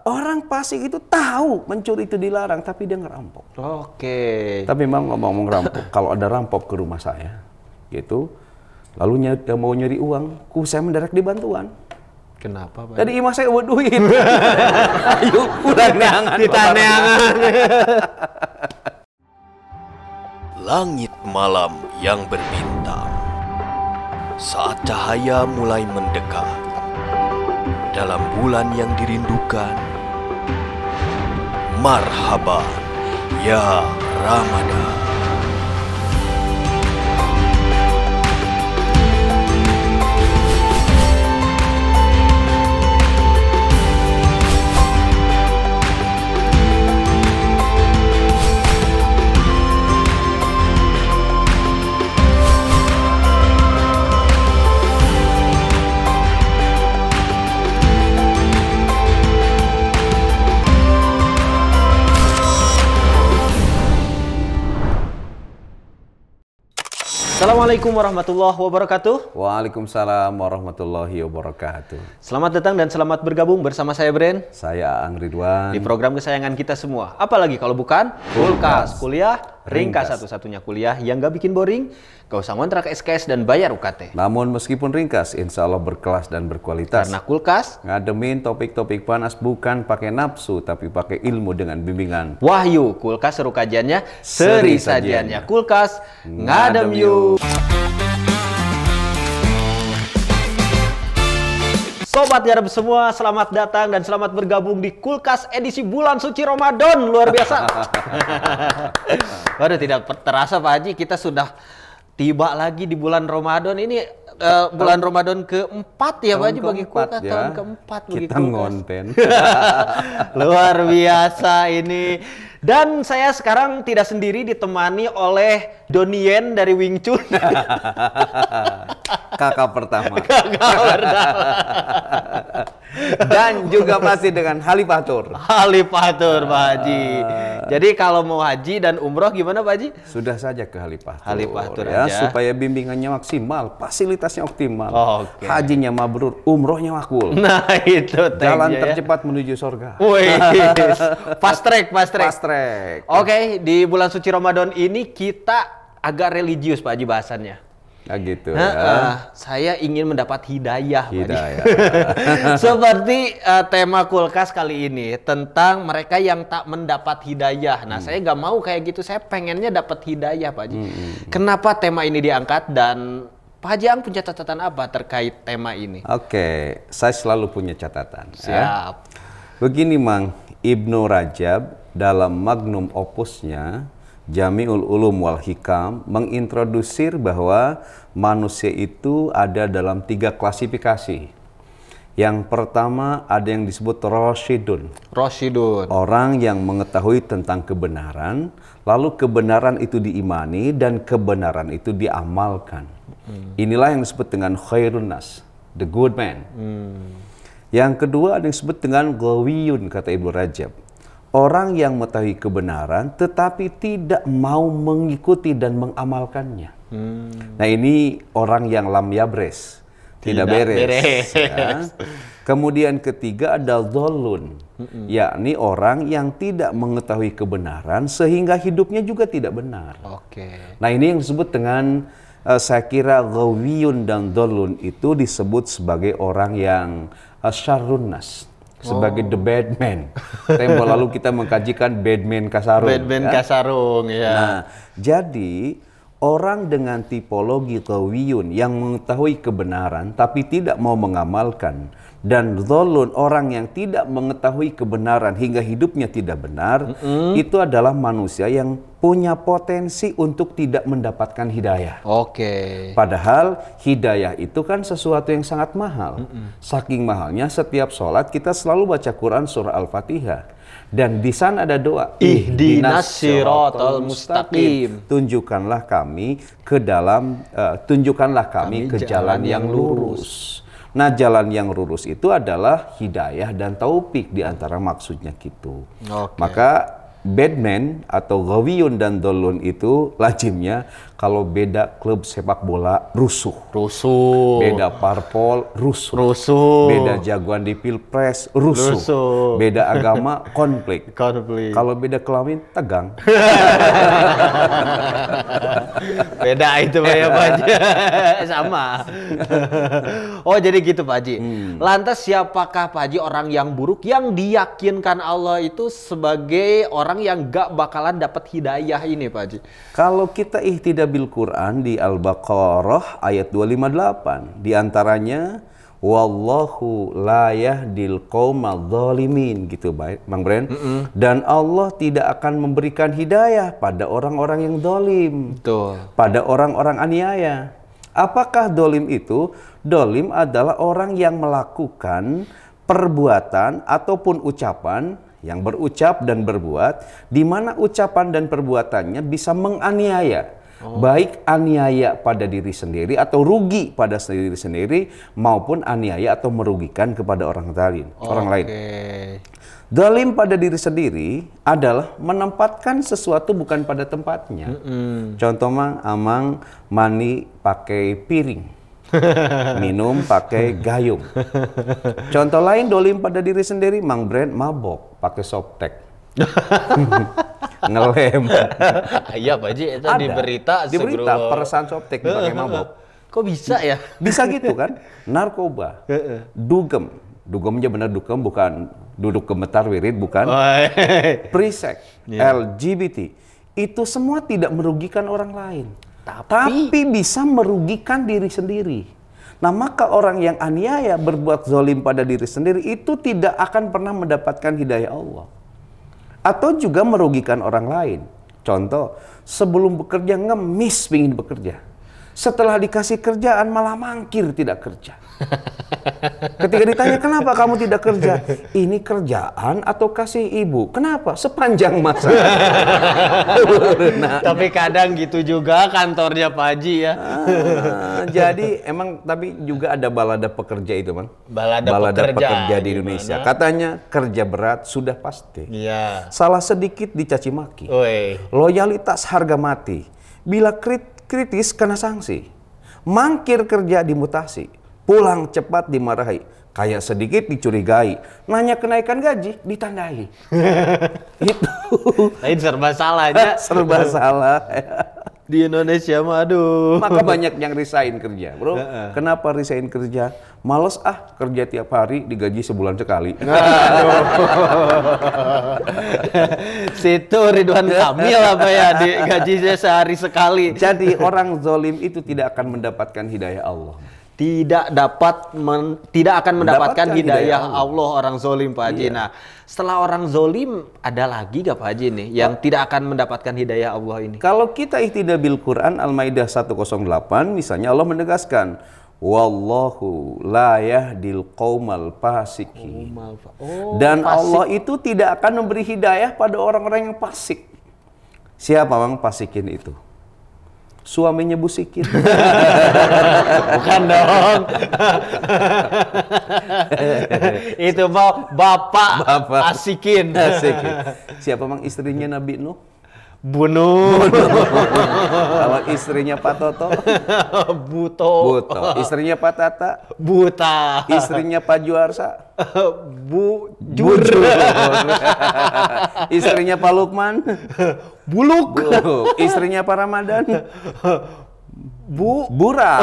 orang Pasig itu tahu mencuri itu dilarang, tapi dia ngerampok. Oke. Tapi memang ngomong rampok, kalau ada rampok ke rumah saya, gitu, lalu mau nyuri uang, saya mendadak di bantuan. Kenapa, Pak? Jadi imah saya buat duit. Ayo, kurang neangan. Kita neangan. Langit malam yang berbintang. Saat cahaya mulai mendekat. Dalam bulan yang dirindukan. Marhaban, ya Ramadan. Assalamualaikum warahmatullahi wabarakatuh. Waalaikumsalam warahmatullahi wabarakatuh. Selamat datang dan selamat bergabung bersama saya Bren. Saya Ang Ridwan. Di program kesayangan kita semua. Apalagi kalau bukan Kulkas. Kuliah ringkas, satu-satunya kuliah yang gak bikin boring. Gak usah ngontrak SKS dan bayar UKT. Namun meskipun ringkas, insya Allah berkelas dan berkualitas. Karena Kulkas ngademin topik-topik panas bukan pakai nafsu, tapi pakai ilmu dengan bimbingan wahyu. Kulkas seru kajiannya, seri sajiannya. Kulkas ngadem yuk. Sobat Garap semua, selamat datang dan selamat bergabung di Kulkas edisi bulan suci Ramadan. Luar biasa. Waduh, tidak terasa Pak Haji, kita sudah tiba lagi di bulan Ramadan. Ini bulan Ramadan keempat ya Pak Haji bagi Kulkas, ya. tahun keempat bagi kita Kulkas. ngonten. Luar biasa ini. Dan saya sekarang tidak sendiri, ditemani oleh Donien dari Wing Chun. Kakak pertama. Kakak pertama. Dan juga pasti dengan Halifatur. Halifatur Pak Haji. Jadi kalau mau haji dan umroh gimana Pak Haji? Sudah saja ke Halifatur. Halifatur ya, aja. supaya bimbingannya maksimal, fasilitasnya optimal. Oke. Hajinya mabrur, umrohnya makbul. Nah itu Jalan ya. tercepat menuju surga. Wih, fast track, fast track. Fast track. Oke, di bulan suci Ramadan ini kita agak religius Pak Haji bahasannya. Nah, gitu ya. Saya ingin mendapat hidayah. Pak Haji. Hidayah. Seperti tema Kulkas kali ini tentang mereka yang tak mendapat hidayah. Nah, saya nggak mau kayak gitu. Saya pengennya dapat hidayah, Pak Haji. Kenapa tema ini diangkat dan Pak Haji Ang punya catatan apa terkait tema ini? Oke, saya selalu punya catatan. Siap. Ya. Begini Mang, Ibnu Rajab dalam magnum opusnya Jami'ul Ulum wal Hikam mengintrodusir bahwa manusia itu ada dalam 3 klasifikasi. Yang pertama ada yang disebut Rasyidun. Rasyidun. Orang yang mengetahui tentang kebenaran, lalu kebenaran itu diimani dan kebenaran itu diamalkan. Inilah yang disebut dengan khairun nas, the good man. Yang kedua ada yang disebut dengan Ghawiyun, kata Ibnu Rajab. Orang yang mengetahui kebenaran tetapi tidak mau mengikuti dan mengamalkannya. Nah ini orang yang lam yabres, tidak beres. Ya. Kemudian ketiga ada dzallun, yakni orang yang tidak mengetahui kebenaran sehingga hidupnya juga tidak benar. Oke. Nah ini yang disebut dengan saya kira ghawiyun dan dzallun itu disebut sebagai orang yang syarrun nas. Sebagai the bad man. Tempo lalu kita mengkajikan Badman Kasarung. Badman Kasarung, ya. Nah, jadi orang dengan tipologi ghawiyun yang mengetahui kebenaran tapi tidak mau mengamalkan, dan dzallun orang yang tidak mengetahui kebenaran hingga hidupnya tidak benar, itu adalah manusia yang punya potensi untuk tidak mendapatkan hidayah. Oke. Padahal hidayah itu kan sesuatu yang sangat mahal. Saking mahalnya setiap sholat kita selalu baca Quran surah Al-Fatihah. Dan di sana ada doa. Ihdinas siratal mustaqim. Tunjukkanlah kami ke jalan yang lurus. Nah, jalan yang lurus itu adalah hidayah dan taufik di antara maksudnya gitu. Oke. Maka Batman atau Ghawiyun dan Dolun itu lazimnya kalau beda klub sepak bola rusuh. Rusuh. Beda parpol rusuh. Rusuh. Beda jagoan di pilpres rusuh. Rusuh. Beda agama konflik. Konflik. Kalau beda kelamin tegang. Beda itu Pak ya Pak Haji. Sama. Oh jadi gitu Pak Haji. Lantas siapakah Pak Haji orang yang buruk yang diyakinkan Allah itu sebagai orang yang gak bakalan dapat hidayah ini Pak Haji? Kalau kita ihtidabil Quran di Al-Baqarah ayat 258, di antaranya wallahu la yahdil qaumadz zalimin gitu baik Bang Bren. Dan Allah tidak akan memberikan hidayah pada orang-orang yang zalim. Betul. Pada orang-orang aniaya. Apakah dolim itu? Dolim adalah orang yang melakukan perbuatan ataupun ucapan yang berucap dan berbuat, di mana ucapan dan perbuatannya bisa menganiaya, baik aniaya pada diri sendiri atau rugi pada diri sendiri, maupun aniaya atau merugikan kepada orang lain. Zalim pada diri sendiri adalah menempatkan sesuatu bukan pada tempatnya. Contoh amang mandi pakai piring. Minum pakai gayung. Contoh lain dolim pada diri sendiri, Mang Brand mabok pakai softtek. Ngelem. Iya Pak Haji, itu di berita perasaan softtek dipakai mabok. Kok bisa ya? Bisa gitu kan? Narkoba, dugem. Dugemnya benar dugem, bukan duduk gemetar wirid, bukan. Pre-sex, LGBT. Itu semua tidak merugikan orang lain. Tapi bisa merugikan diri sendiri. Nah maka orang yang aniaya berbuat zalim pada diri sendiri itu tidak akan pernah mendapatkan hidayah Allah. Atau juga merugikan orang lain. Contoh, sebelum bekerja ngemis ingin bekerja. Setelah dikasih kerjaan malah mangkir tidak kerja. Ketika ditanya kenapa kamu tidak kerja? Ini kerjaan atau kasih ibu? Kenapa? Sepanjang masa. Tapi kadang gitu juga kantornya Pak Haji ya. Jadi emang tapi juga ada balada pekerja itu Bang. Balada pekerja di Indonesia. Katanya kerja berat sudah pasti. Iya. Salah sedikit dicaci maki. Loyalitas harga mati. Bila kritis kena sanksi. Mangkir kerja dimutasi. Pulang cepat dimarahi, kayak sedikit dicurigai, nanya kenaikan gaji ditandai. Itu. Lain serba salah aja. Serba salah. Di Indonesia mah aduh. Maka banyak yang resign kerja, bro. Kenapa resign kerja? Males kerja tiap hari digaji sebulan sekali. Situ Ridwan Kamil apa ya, digajinya sehari sekali. Jadi orang zalim itu tidak akan mendapatkan hidayah Allah. Tidak akan mendapatkan hidayah Allah orang zolim Pak Haji. Nah, setelah orang zolim ada lagi gak Pak Haji nih yang tidak akan mendapatkan hidayah Allah ini? Kalau kita ihtidabil Quran Al-Maidah 108 misalnya Allah menegaskan wallahu la yahdil qaumal fasiqin. Dan fasik. Allah itu tidak akan memberi hidayah pada orang-orang yang fasik. Siapa Bang fasikin itu? Suaminya Bu Sikin. Bukan dong. Itu mau bapak Asikin. Siapa Mang istrinya Nabi Nuh? Bunuh. Kalau istrinya Pak Toto? Buto. Istrinya Pak Tata? Buta. Istrinya Pak Juarsa? Bujur. Istrinya Pak Lukman? Buluk. Istrinya Pak Ramadan? Buram.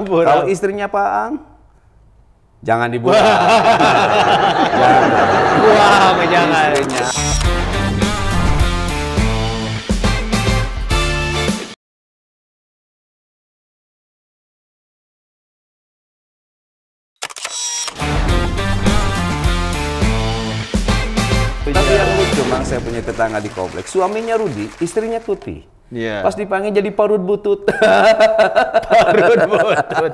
Kalau istrinya Pak Ang? Jangan dibuang. Jangan. Istrinya. Tapi yang lucu, Mang, saya punya tetangga di kompleks. Suaminya Rudi, istrinya Tuti. Pas dipanggil jadi parut butut. Parut butut.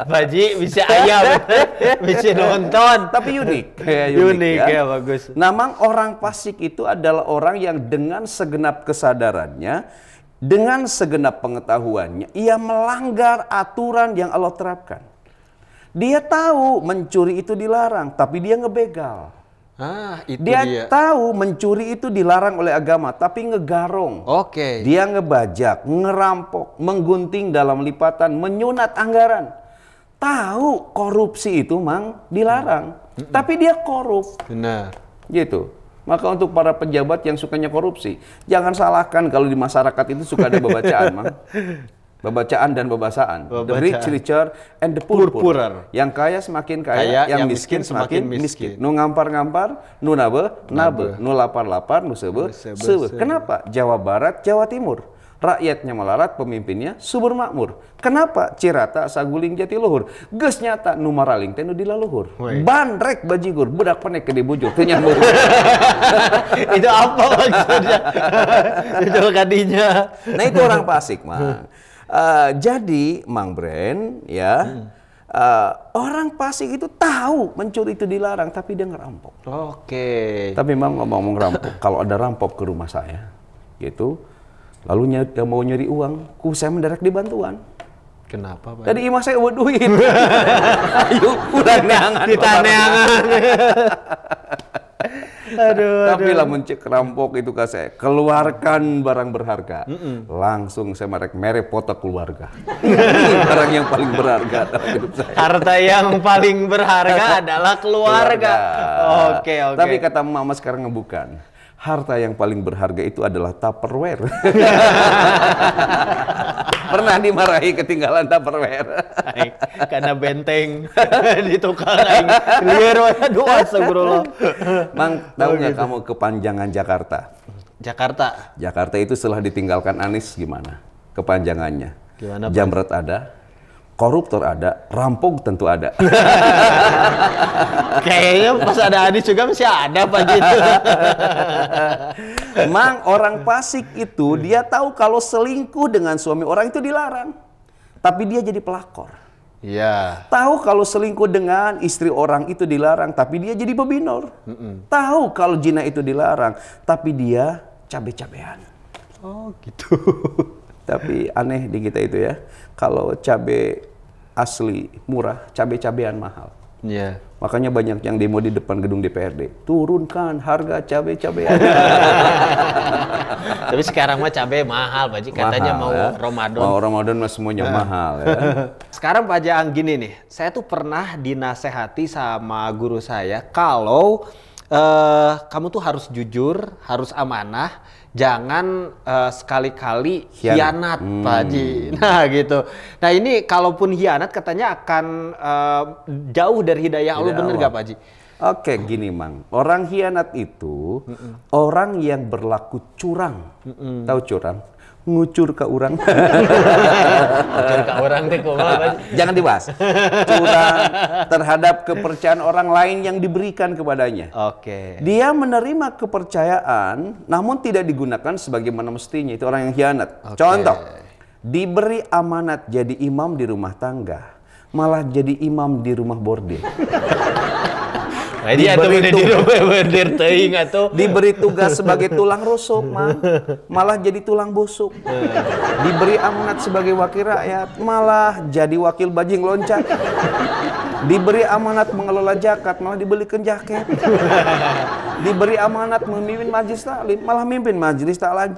Baji bisa ayam, bisa nonton. Tapi unik. Unik ya, bagus. Nah, Mang, orang fasik itu adalah orang yang dengan segenap kesadarannya, dengan segenap pengetahuannya, ia melanggar aturan yang Allah terapkan. Dia tahu mencuri itu dilarang, tapi dia ngebegal. Itu Dia tahu mencuri itu dilarang oleh agama, tapi ngegarong. Oke. Dia ngebajak, ngerampok, menggunting dalam lipatan, menyunat anggaran. Tahu korupsi itu mang dilarang, tapi dia korup. Benar. Gitu. Maka untuk para pejabat yang sukanya korupsi, jangan salahkan kalau di masyarakat itu suka ada babacaan, mang. Babacaan dan babasaan. The rich richer and the poor poorer. Yang kaya semakin kaya, yang miskin semakin miskin. Nu ngampar-ngampar, nu nabe, nu lapar-lapar, nu sebe. Kenapa? Jawa Barat, Jawa Timur. Rakyatnya melarat, pemimpinnya subur makmur. Kenapa? Cirata saguling jati luhur. Geus nyata nu maraling teh nu dilaluhur. Bandrek bajigur, budak panek ke dibujuk teu nyambung. Itu apa maksudnya? Itu kadinya. Nah itu orang fasik, Mang. Jadi Mang Bren ya, orang fasik itu tahu mencuri itu dilarang, tapi dia ngerampok. Oke. Tapi Mang ngomong rampok, kalau ada rampok ke rumah saya, gitu, lalu mau nyuri uang, saya mendadak di bantuan. Kenapa, Pak? Tadi imah saya buat duit. Ayo, udah neangan. Ditaneangan. Tapi lah mencek rampok itu saya keluarkan barang berharga. Langsung saya mere foto keluarga. Barang yang paling berharga dalam hidup saya. Harta yang paling berharga adalah keluarga. Oke. Tapi kata mama sekarang bukan. Harta yang paling berharga itu adalah Tupperware. Pernah dimarahi ketinggalan Tupperware. Karena benteng ditukar liar. Aduh, astagfirullah. Mang, tahu nggak kamu kepanjangan Jakarta? Jakarta itu setelah ditinggalkan Anies gimana? Kepanjangannya. Gimana, Pak? Jamret ada, koruptor ada, rampok tentu ada. Kayaknya pas ada Anies juga masih ada Pak gitu. Mang, orang fasik itu dia tahu kalau selingkuh dengan suami orang itu dilarang. Tapi dia jadi pelakor. Iya. Tahu kalau selingkuh dengan istri orang itu dilarang, tapi dia jadi pebinor. Tahu kalau zina itu dilarang, tapi dia cabe-cabean. Oh gitu. Tapi aneh di kita itu ya, kalau cabe asli murah, cabe-cabean mahal. Iya. Makanya banyak yang demo di depan gedung DPRD, turunkan harga cabe-cabean. Tapi sekarang mah cabe mahal, Pak Ji. Katanya Mahal, mau ya. Ramadan. Mau Ramadan mah semuanya mahal ya. Sekarang Pak Jaang gini nih, saya tuh pernah dinasehati sama guru saya kalau kamu tuh harus jujur, harus amanah, jangan sekali-kali hianat, Pak Haji. Nah gitu. Nah ini kalaupun hianat katanya akan jauh dari hidayah Allah, bener gak Pak Haji? Oke, gini Mang. Orang hianat itu orang yang berlaku curang. Tahu curang? Ngucur ke orang. Ngucur ke orang teh kumaha, Pak Haji? Jangan dibahas. Curang terhadap kepercayaan orang lain yang diberikan kepadanya. Oke. Dia menerima kepercayaan namun tidak digunakan sebagaimana mestinya. Itu orang yang hianat. Contoh, diberi amanat jadi imam di rumah tangga, malah jadi imam di rumah bordil. Nah, dia tuh udah di rumah bordir teuing atuh. Diberi tugas sebagai tulang rusuk, malah jadi tulang busuk. Diberi amanat sebagai wakil rakyat, malah jadi wakil bajing loncat. Diberi amanat mengelola zakat, malah dibelikan jaket. Diberi amanat memimpin majelis taklim, malah mimpin majelis taklim.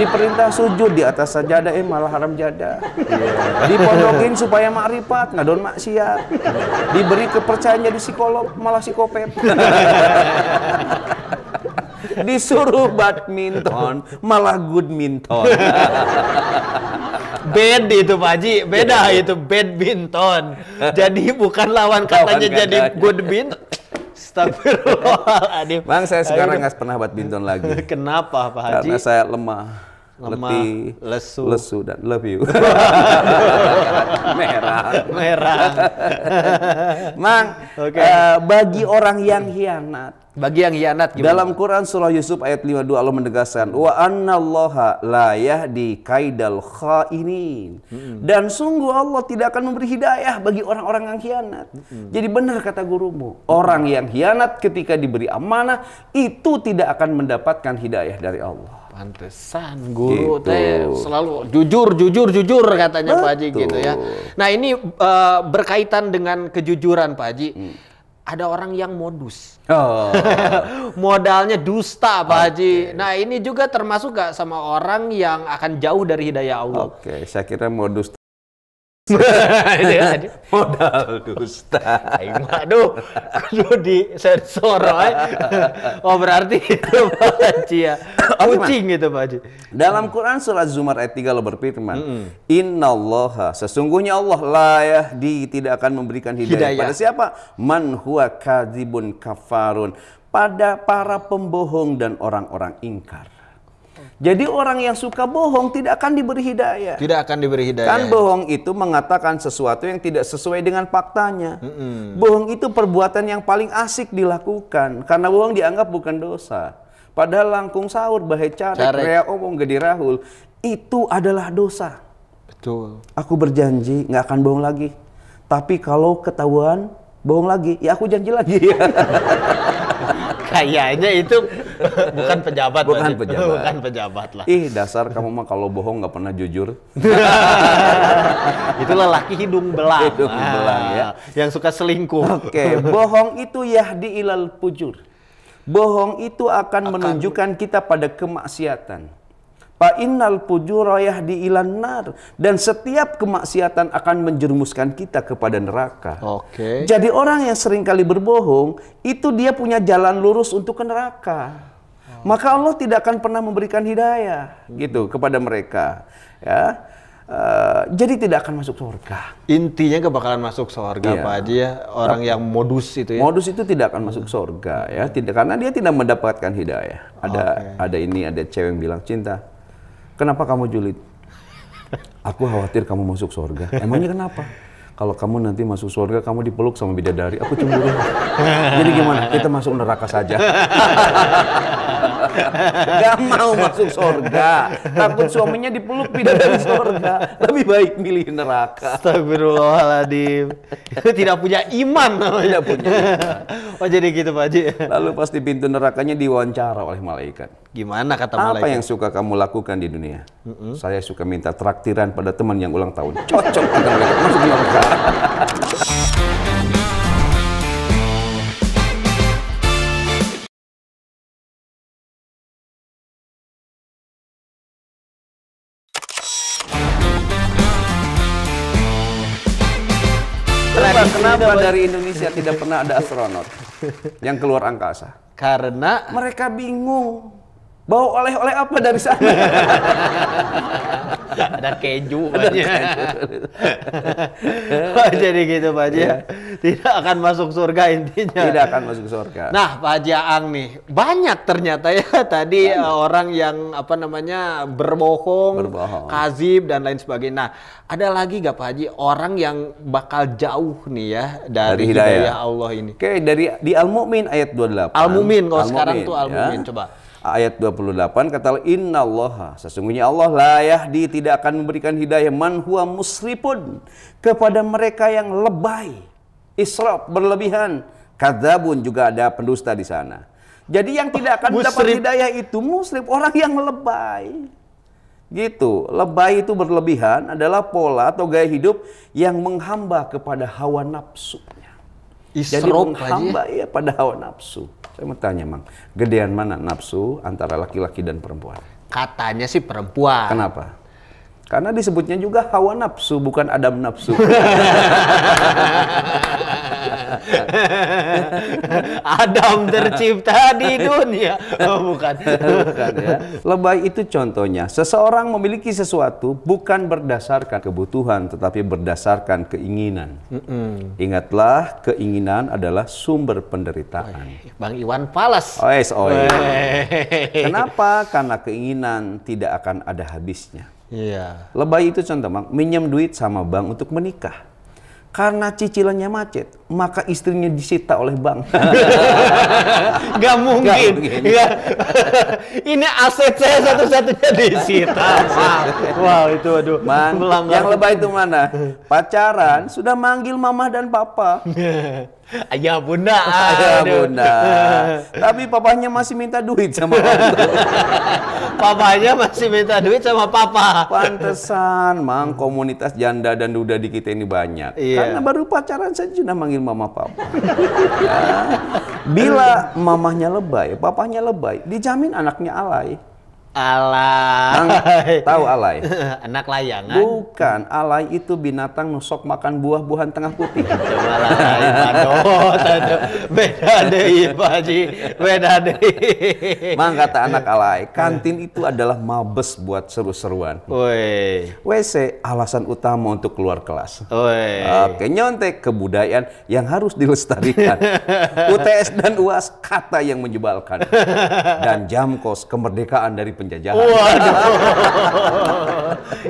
Diperintah sujud di atas sajadah, malah haram jadah. Dipondokin supaya makrifat, ngadon maksiat. Diberi kepercayaan jadi psikolog, malah psikopet. Disuruh badminton, malah goodminton. Bed itu Pak Haji, beda itu badminton. Jadi bukan lawan katanya jadi goodminton. Astagfirullahaladzim. Bang, saya sekarang nggak pernah badminton lagi. Kenapa Pak Haji? Karena saya lemah, letih, lesu, dan love you. Merah. Mang, bagi orang yang hianat. Bagi yang hianat gimana? Dalam Quran surah Yusuf ayat 52 Allah menegaskan wa annallaha la yahdi kaidal khainin. Dan sungguh Allah tidak akan memberi hidayah bagi orang-orang yang hianat. Jadi benar kata gurumu, orang yang hianat ketika diberi amanah itu tidak akan mendapatkan hidayah dari Allah. Pantesan guru teh selalu jujur katanya Pak Haji gitu ya. Nah ini berkaitan dengan kejujuran Pak Haji. ada orang yang modus. Oh. Modalnya dusta, Pak Haji. Nah, ini juga termasuk gak sama orang yang akan jauh dari hidayah Allah? Oke, saya kira modus Ini modal dusta. aduh, kudu di sensor. Oh, berarti itu Pak Haji ya. Kucing itu Pak Haji. Dalam Quran surat Zumar ayat 3 Allah berfirman, Innallaha, sesungguhnya Allah la yahdi, tidak akan memberikan hidayah pada siapa? Man huwa kadzibun kafarun, pada para pembohong dan orang-orang ingkar. Jadi orang yang suka bohong tidak akan diberi hidayah. Tidak akan diberi hidayah. Kan bohong itu mengatakan sesuatu yang tidak sesuai dengan faktanya. Bohong itu perbuatan yang paling asik dilakukan karena bohong dianggap bukan dosa. Padahal langkung sahur, bahe carek, rea omong, gede rahul, itu adalah dosa. Betul. Aku berjanji nggak akan bohong lagi. Tapi kalau ketahuan bohong lagi, ya aku janji lagi. Kayaknya itu bukan pejabat. Bukan pejabat. Bukan pejabat lah. Ih, dasar kamu mah kalau bohong nggak pernah jujur. Itu lelaki hidung belang. Hidung belang, ya. Yang suka selingkuh. Oke, bohong itu yahdi ilal fujur. Bohong itu akan menunjukkan kita pada kemaksiatan. Fa innal fujura yahdi ilan nar, dan setiap kemaksiatan akan menjerumuskan kita kepada neraka. Oke. Jadi orang yang seringkali berbohong itu dia punya jalan lurus untuk ke neraka. Maka Allah tidak akan pernah memberikan hidayah gitu kepada mereka, ya. Jadi tidak akan masuk surga. Intinya kebakalan masuk surga, Iya. Pak Haji ya. Orang yang modus itu ya. Modus itu tidak akan masuk surga, ya. Tidak, karena dia tidak mendapatkan hidayah. Ada cewek yang bilang, Cinta, kenapa kamu julid? Aku khawatir kamu masuk surga. Emangnya kenapa? Kalau kamu nanti masuk surga, kamu dipeluk sama bidadari. Aku cemburu. Jadi gimana? Kita masuk neraka saja. Gak mau masuk surga. Takut suaminya dipeluk bidadari surga. Lebih baik milih neraka. Astagfirullahaladzim. Itu tidak punya iman namanya. Tidak punya iman. Oh jadi gitu Pak Haji. Lalu pas di pintu nerakanya diwawancara oleh malaikat. Gimana kata Apa malaikat? yang suka kamu lakukan di dunia? Saya suka minta traktiran pada teman yang ulang tahun. Cocok akan mereka masuk neraka. Kenapa dari Indonesia tidak pernah ada astronot yang keluar angkasa? Karena Mereka bingung. Bawa oleh-oleh apa dari sana? ada keju. Oh, jadi gitu Pak Haji ya. Tidak akan masuk surga intinya. Tidak akan masuk surga. Nah, Pak Haji Aang nih, banyak ternyata ya tadi orang yang berbohong, kazib dan lain sebagainya. Nah, ada lagi gak Pak Haji orang yang bakal jauh nih ya dari hidayah Allah ini? Oke, di Al-Mu'min ayat 28. Al-Mu'min, kalau sekarang tuh Al-Mu'min, coba. Ayat 28 kata Innallaha, sesungguhnya Allah la yahdi, tidak akan memberikan hidayah man huwa musrifun, kepada mereka yang lebay, israf, berlebihan, kadzabun, juga ada pendusta di sana. Jadi yang tidak akan mendapat hidayah itu musrif, orang yang lebay. Gitu. Lebay itu berlebihan adalah pola atau gaya hidup yang menghamba kepada hawa nafsunya. Jadi menghamba ya pada hawa nafsu. Saya mau tanya, Mang, gedean mana nafsu antara laki-laki dan perempuan? Katanya sih perempuan. Kenapa? Karena disebutnya juga hawa nafsu, bukan adam nafsu. Adam tercipta di dunia. Oh, bukan. Bukan, ya. Lebay itu contohnya, seseorang memiliki sesuatu bukan berdasarkan kebutuhan, tetapi berdasarkan keinginan. Ingatlah, keinginan adalah sumber penderitaan. Bang Iwan Fals. Kenapa? Karena keinginan tidak akan ada habisnya. Iya. Lebay itu contoh, Bang, minjem duit sama bank untuk menikah. Karena cicilannya macet, maka istrinya disita oleh bank. Gak mungkin. Ini aset saya satu-satunya disita. Wow, itu aduh. Yang lebay itu mana? Pacaran sudah manggil mama dan papa. Ayah bunda. Ya Aduh. bunda. Tapi papahnya masih minta duit sama orang. Papanya masih minta duit sama papa. Pantesan, Mang, komunitas janda dan duda di kita ini banyak. Iya. Karena baru pacaran saja sudah manggil mama papa. Ya. Bila mamahnya lebay, papahnya lebay, dijamin anaknya alay. Mang, Alay. tahu alay? Anak layangan. Bukan, alay itu binatang nusok makan buah-buahan tengah putih. Coba lain padot. Beda deh Pak Haji. Beda deh. Mang, kata anak alay, kantin itu adalah mabes buat seru-seruan. Woi. WC alasan utama untuk keluar kelas. Woi. Oke, nyontek kebudayaan yang harus dilestarikan. UTS dan UAS kata yang menyebalkan. Dan jam kos kemerdekaan dari penjajahan. Waduh.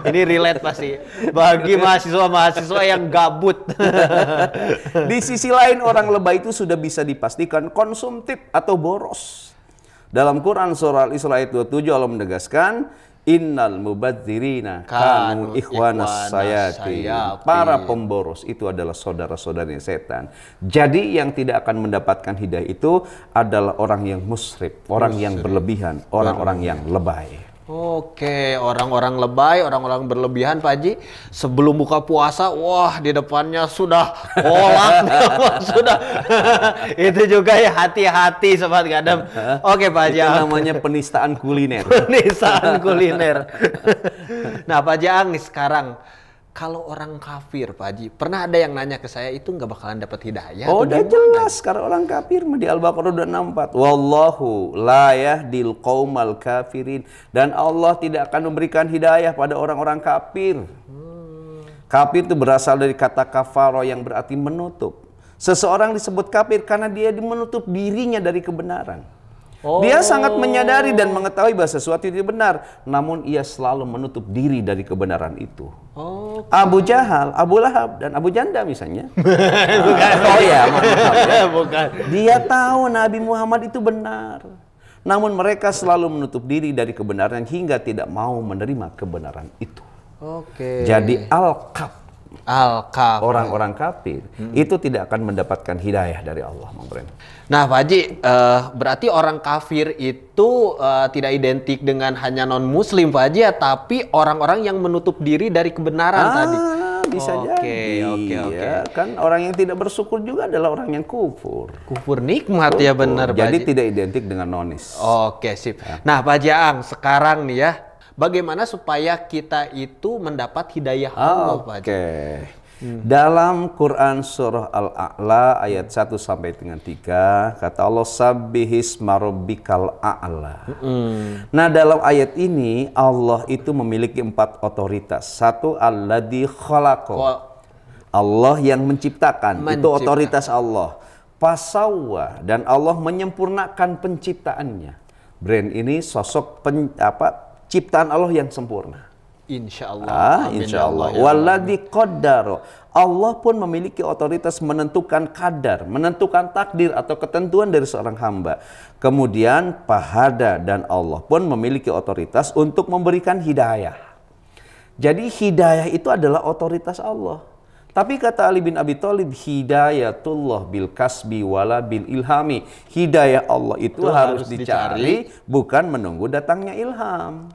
Ini relate pasti bagi mahasiswa-mahasiswa yang gabut. Di sisi lain orang lebay itu sudah bisa dipastikan konsumtif atau boros. Dalam Quran surah Al-Isra ayat 27 Allah menegaskan innal mubadzirina kanu ikhwanas sayati. Para pemboros itu adalah saudara-saudari setan. Jadi yang tidak akan mendapatkan hidayah itu adalah orang yang musrif, orang yang berlebihan, orang-orang yang lebay. Oke, orang-orang lebay, orang-orang berlebihan Pak Haji. Sebelum buka puasa, wah di depannya sudah kolak, sudah. Itu juga ya hati-hati Sobat Gadam. Oke Pak Haji. Itu namanya penistaan kuliner. Penistaan kuliner. Nah Pak Haji Ang nih sekarang, kalau orang kafir Pak Haji, pernah ada yang nanya ke saya itu nggak bakalan dapat hidayah? Oh, atau udah gimana? jelas kalau orang kafir di Al-Baqarah 264. Wallahu la yahdil qaumal kafirin, dan Allah tidak akan memberikan hidayah pada orang-orang kafir. Kafir itu berasal dari kata kafaro yang berarti menutup. Seseorang disebut kafir karena dia menutup dirinya dari kebenaran. Dia sangat menyadari dan mengetahui bahwa sesuatu itu benar, namun ia selalu menutup diri dari kebenaran itu. Abu Jahal, Abu Lahab, dan Abu Janda misalnya. Bukan. Oh ya, maaf ya. Bukan. Dia tahu Nabi Muhammad itu benar. Namun mereka selalu menutup diri dari kebenaran hingga tidak mau menerima kebenaran itu. Oke. Jadi al-kaf, Al-kafir. orang-orang kafir, itu tidak akan mendapatkan hidayah dari Allah, Mang Bren. Nah Pak Haji, berarti orang kafir itu tidak identik dengan hanya non-muslim Pak Haji ya, tapi orang-orang yang menutup diri dari kebenaran tadi. Bisa jadi. Oke. Ya, kan orang yang tidak bersyukur juga adalah orang yang kufur. Kufur nikmat ya benar Pak Jadi Haji. tidak identik dengan nonis. Oke sip. Nah Pak Haji Ang, sekarang nih ya, bagaimana supaya kita itu mendapat hidayah Allah Pak Haji? Oke. Dalam Quran surah Al-A'la ayat 1 sampai dengan 3 kata Allah sabbihisma rabbikal a'la. Nah, dalam ayat ini Allah itu memiliki 4 otoritas. Satu, alladzi khalaqa. Allah yang menciptakan. Itu otoritas Allah. Fasawwa, dan Allah menyempurnakan penciptaannya. Brand ini sosok ciptaan Allah yang sempurna. Insya Allah. Insya Allah. Walladzi qaddara. Allah pun memiliki otoritas menentukan kadar, menentukan takdir atau ketentuan dari seorang hamba. Kemudian fahada, dan Allah pun memiliki otoritas untuk memberikan hidayah. Jadi hidayah itu adalah otoritas Allah. Tapi kata Ali bin Abi Thalib, hidayatullah bil kasbi wala bil ilhami. Hidayah Allah itu harus dicari, bukan menunggu datangnya ilham.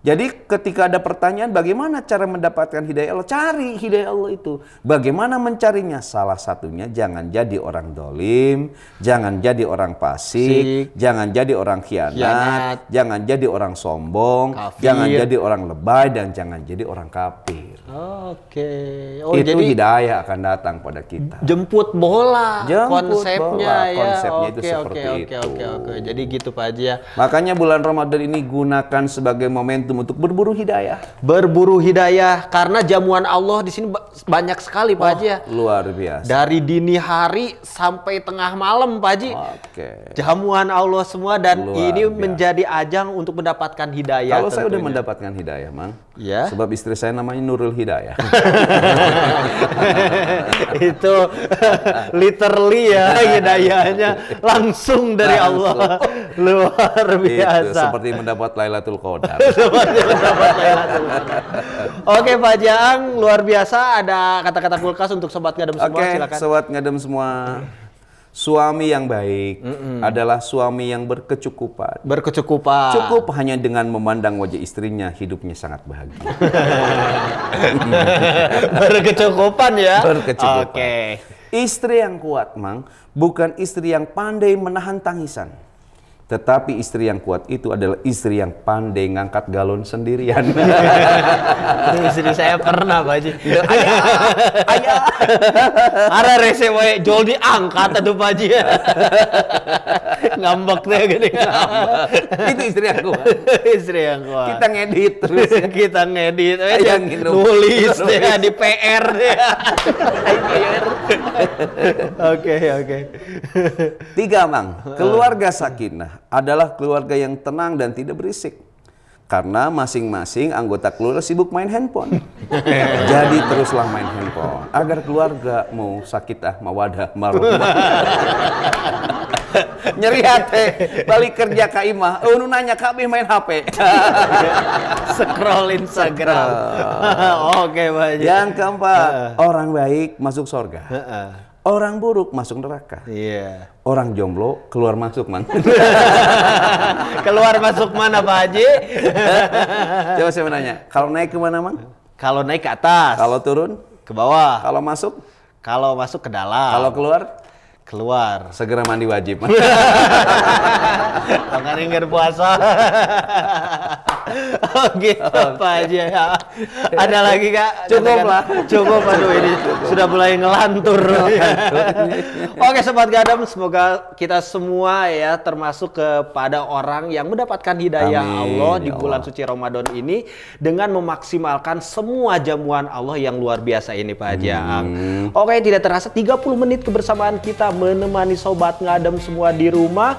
Jadi ketika ada pertanyaan bagaimana cara mendapatkan hidayah Allah, cari hidayah Allah itu. Bagaimana mencarinya? Salah satunya jangan jadi orang dolim, jangan jadi orang fasik, jangan jadi orang khianat, jangan jadi orang sombong, kafir, jangan jadi orang lebay, dan jangan jadi orang kafir. Oke. Itu jadi hidayah akan datang pada kita. jemput bola konsepnya bola, ya. konsepnya itu seperti itu. Oke. Jadi gitu Pak Haji ya. Makanya bulan Ramadan ini gunakan sebagai momentum untuk berburu hidayah. Berburu hidayah karena jamuan Allah di sini banyak sekali Pak Haji ya. Luar biasa. Dari dini hari sampai tengah malam Pak Haji. Oke. Jamuan Allah semua, dan Luar ini biasa. menjadi ajang untuk mendapatkan hidayah. Kalau saya udah tentunya. mendapatkan hidayah, Mang, Ya. Sebab istri saya namanya Nurul Hidayah. Itu literally ya hidayahnya langsung dari Allah. Luar biasa. Itu, seperti mendapat Lailatul Qadar. Oke Pak Jaang, luar biasa. Ada kata-kata kulkas untuk sobat ngadem semua, Oke, silakan. sobat ngadem semua. Suami yang baik adalah suami yang berkecukupan. Berkecukupan. Cukup hanya dengan memandang wajah istrinya, hidupnya sangat bahagia. Berkecukupan ya. Berkecukupan. Oke. Istri yang kuat, Mang, bukan istri yang pandai menahan tangisan. Tetapi istri yang kuat itu adalah istri yang pandai ngangkat galon sendirian. Istri saya pernah, Pak Haji. Ayah. Ada rese wae jol diangkat atuh Pak Haji. Ngambek teh gini. Itu istri yang kuat. Istri yang kuat. Kita ngedit terus. Kita ngedit, Yang ngirim. nulis deh di PR deh. Oke. 3, Mang. Keluarga sakinah adalah keluarga yang tenang dan tidak berisik. Karena masing-masing anggota keluarga sibuk main handphone. Jadi teruslah main handphone agar keluarga mau sakinah, mawadah, warahmah. Nyeri hati, balik kerja ka imah, nu nanya kabeh main HP. Scroll Instagram. Oke, Pak Haji. Yang keempat, orang baik masuk surga. Orang buruk masuk neraka. Iya. Orang jomblo keluar masuk, Mang. Keluar masuk mana Pak Haji? Coba saya menanya, kalau naik ke mana, Mang? Kalau naik ke atas. Kalau turun? Ke bawah. Kalau masuk? Kalau masuk ke dalam. Kalau keluar? keluar. Segera mandi wajib. Tangan ingin puasa. Oh gitu Pak aja ya. Ada lagi Kak? Cukup lah. Cukup, aduh ini sudah mulai ngelantur. Oke Sobat Gadam, semoga kita semua ya termasuk kepada orang yang mendapatkan hidayah Amin, Allah di ya bulan Allah. suci Ramadan ini dengan memaksimalkan semua jamuan Allah yang luar biasa ini Pak Haji Aang. Oke, tidak terasa 30 menit kebersamaan kita menemani Sobat Ngadem semua di rumah.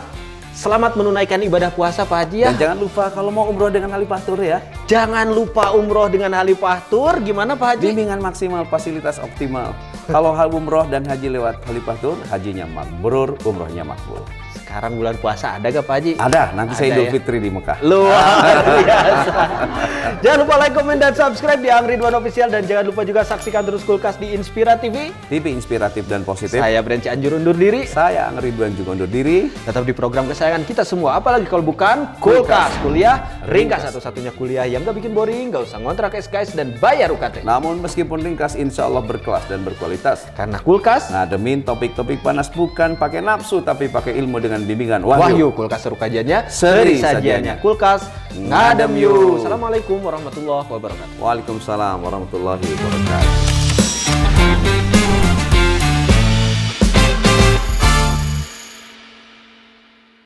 Selamat menunaikan ibadah puasa Pak Haji ya. Dan jangan lupa kalau mau umroh dengan Halifah Tour ya. Jangan lupa umroh dengan Halifah Tour. Gimana Pak Haji? Bimbingan maksimal, fasilitas optimal. Kalau umroh dan haji lewat Halifah Tour, hajinya mabrur, umrohnya makbul. Sekarang bulan puasa ada gak Pak Haji? Ada, nanti saya Ada Idul ya? Fitri di Mekah. Luar biasa. Jangan lupa like, komen, dan subscribe di Ang Ridwan Official. Dan jangan lupa juga saksikan terus Kulkas di Inspira TV. TV inspiratif dan positif. Saya Brand Cianjur undur diri. Saya Ang Ridwan juga undur diri. Tetap di program kesayangan kita semua. Apalagi kalau bukan Kulkas. Kuliah ringkas, satu-satunya kuliah yang gak bikin boring, gak usah ngontrak SKS dan bayar UKT. Namun meskipun ringkas, insya Allah berkelas dan berkualitas. Karena Kulkas, Ngademin topik-topik panas bukan pakai nafsu, tapi pakai ilmu dengan bimbingan Wahyu. Kulkas seru kajiannya, Seri seri sajiannya. sajiannya. Kulkas, ngadem Ngadem yuk. yuk. Assalamualaikum warahmatullahi wabarakatuh. Waalaikumsalam warahmatullahi wabarakatuh.